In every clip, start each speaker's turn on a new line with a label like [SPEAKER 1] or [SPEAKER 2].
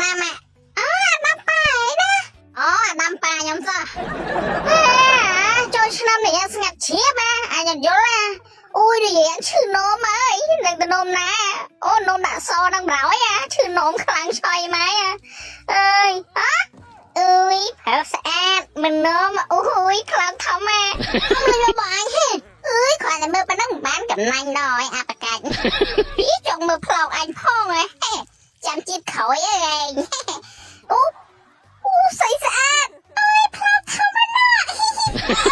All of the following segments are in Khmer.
[SPEAKER 1] ណាម៉ាក់អូដាំប៉ាអីណាអូដាំប៉ាខ្ញុំសោះចូលឆ្នាំនេះយ៉ាងស្ងាត់ជ្រាបអញយល់ណាអូយនិយាយឈឺនោមអើយនឹងទៅនោមណាអូនោមដាក់សនឹងប្រោយឈឺនោមខ្លាំងឆយម៉ែអើយអើយប្រើស្អាតមិននោមអូយខ្លាំងធំអើយមកបងហេអើយគ្រាន់តែមើលប៉ុណ្ណឹងបានកំណាញ់ដល់អាបកាច់ពីចង់មើលផ្លោកអញផងហ៎ចាំជាតិក្រោយអើយអូស្អីស្អាតអើយផ្លោកធំណាស់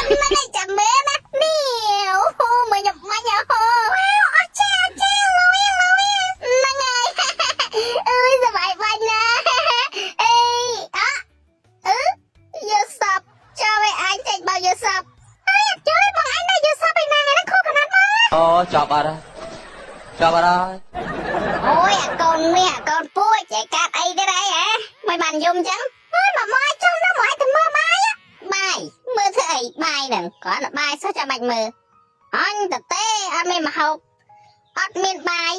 [SPEAKER 1] មិនឯងចាំមើលណានេះអូមើលញ៉ាំមាញ់អូអត់ចាលុយហ្នឹងហើយអើយសบายបាញ់ណាអេយកសពចាំឲ្យអញចេញបើយកសពអើយជួយបងអញយកសពឯណាហ្នឹងខុសខណាត់មក
[SPEAKER 2] អូចាប់អត់
[SPEAKER 1] អូយអាកូនមាសអាកូនពួយចេះកាត់អីទៅដែរហ៎មិនបានយំចឹងអើយមកចុះណាមកឲ្យទៅមើលបាយមើលធ្វើអីបាយហ្នឹងគាត់ទៅបាយសោះចាំបាច់មើលអញតទេអត់មានមហូបអត់មានបាយ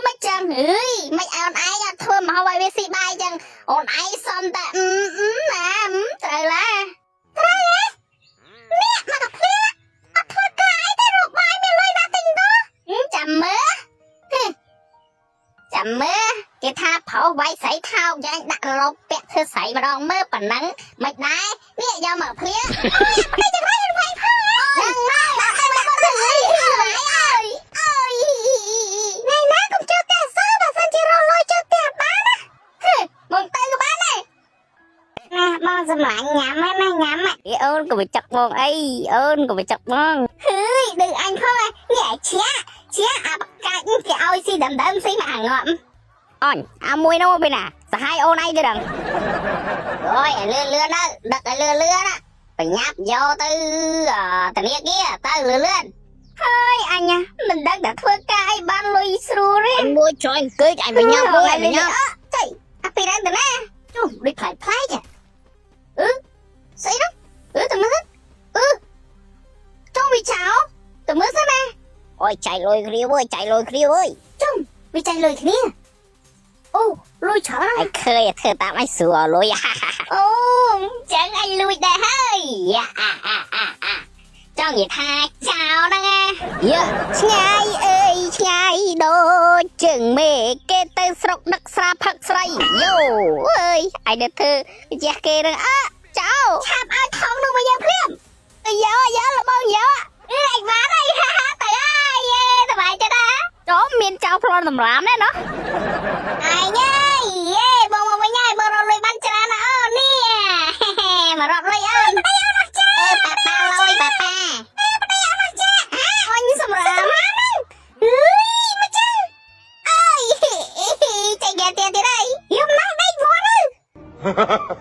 [SPEAKER 1] មិនចឹងអើយមិនអូនឯងអត់ធ្វើមហូបឲ្យវាស៊ីបាយចឹងអូនឯងសំតែត្រូវឡាត្រូវហ៎នេះមកកាភ្លៀអត់ធ្វើការអីទេរកបាយមានលុយណាទិញទៅចាំមើលគេថាប្រុសវាយស្រីថោកយ៉ាងដាក់រលប់ពាក់ធ្វើស្រីម្ដងមើលប៉ុណ្ណឹងមិនដែរនេះយកមកភ្លៀអូយមិនចាំវិញផងហ្នឹងមកដាក់ឲ្យមកទៅអើយថ្ងៃណាកុំចូលផ្ទះសោះបើសិនជារលុយចូលផ្ទះបានណាបងទៅក៏បានដែរណាបងសម្លាញ់ញ៉ាំណាញ៉ាំអូនក៏ទៅចឹកបងអីអូនក៏ទៅចឹកបងហើយដូចអញផងនេះអាឈាអាបកាច់គេឲ្យស៊ីដើមស៊ីមកអាងាប់អញអាមួយនោះពេលណាសហាយអូនឯងទៅដឹងអូយលឿនទៅដឹកឲ្យលឿនណាបញ្ញាប់យកទៅធនាគារទៅលឿនហើយអញមិនដឹងតែធ្វើការអីបានលុយស្រួលទេមួយចុយអង្គើចអញបញ្ញាប់មួយបញ្ញាប់ចៃអាពីរទៅណាចុះដូចផ្លែផ្លែចាស្អីនោះទៅមើលចុះវាចោលទៅមើលសិនណាអូយចៃលុយគ្នាអើយចុះវាចៃលុយគ្នាអូលុយច្រើនហើយឃើញធ្វើតាមអញស្រួលលុយអូចឹងអញលួចដែរហើយចង់និយាយថាចោលហ្នឹងឆ្ងាយអើយឆ្ងាយដូចជើងមេគេទៅស្រុកដឹកស្រាផឹកស្រីយោអើយអញទៅធ្វើជះគេនឹងចោលឆាប់ឲ្យថងនោះមកយើងភ្លាមយកលបងយកអញបានហើយទៅហើយសบายចិត្តណាចូលមានចោលប្លន់សម្រាមដែរណោះអញបងមកវិញហើយបងរត់លុយបានច្រើនណាអូននេះមករត់លុយអូនប៉ាលុយប៉ាអញសម្រាមមកចាអើយចេញទៀតហើយយំណាស់ដេកវត្ត